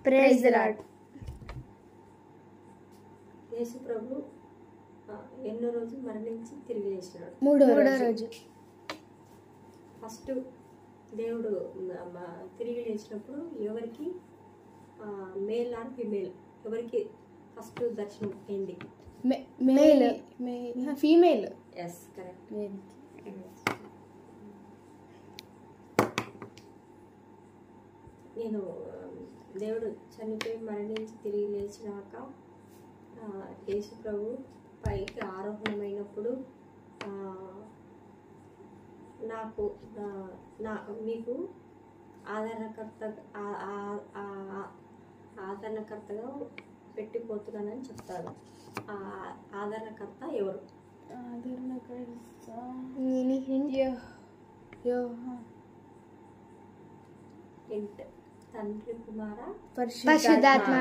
Praise the lord. Yesu ప్రభు ఎన్నో రోజు మరణించి తిరిగి లేచినాడు? మూడో రోజు. ఫస్ట్ దేవుడు తిరిగి లేచినప్పుడు ఎవరికి మేల్ ఆర్ ఫీమేల్ ఎవరికి ఫస్ట్ దర్శనం అయింది? Male female. Yes correct. నేను దేవుడు చనిపోయి మరణించి తిరిగి లేచినాక యేసు ప్రభు పైకి ఆరోహణమైనప్పుడు మీకు ఆదరణకర్తగా పెట్టిపోతున్నానని చెప్తాను. ఆదరణకర్త ఎవరు? హింట్ తండ్రి కుమార పరిశుద్ధాత్మ.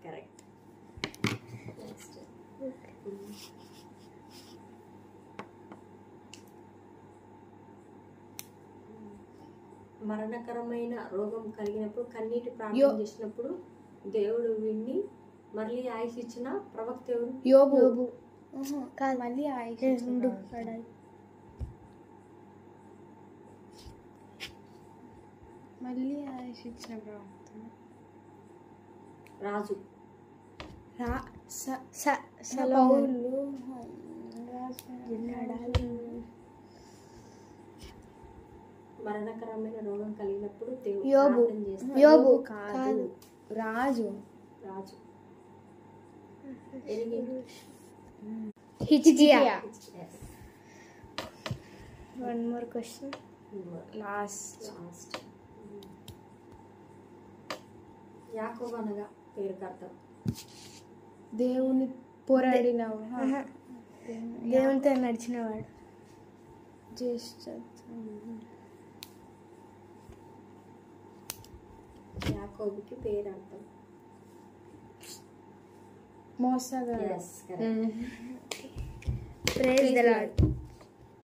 కరెక్ట్. నెక్స్ట్ మరణకరమైన రోగం కలిగినప్పుడు కన్నీటి ప్రార్థన చేసినప్పుడు దేవుడు విన్ని మళ్ళీ ఆయుష్ ఇచ్చిన ప్రవక్త ఎవరు? యోబు. మళ్ళీ ఆయుష్ ఇచ్చిన ప్రవక్త రాజు. మరణకరమైన రోగం కలిగినప్పుడు యోబు. కాదు, రాజు. హిజ్కియా. One more question. లాస్ట్. యాకోబు అనగా పేరుకి అర్థం? దేవుని పోరాడిన దేవునితో నడిచినవాడు. జ్యేష్ఠ. యాకోబుకి పేరు అర్థం? మోసగాడు. Yes, correct. Praise the lord.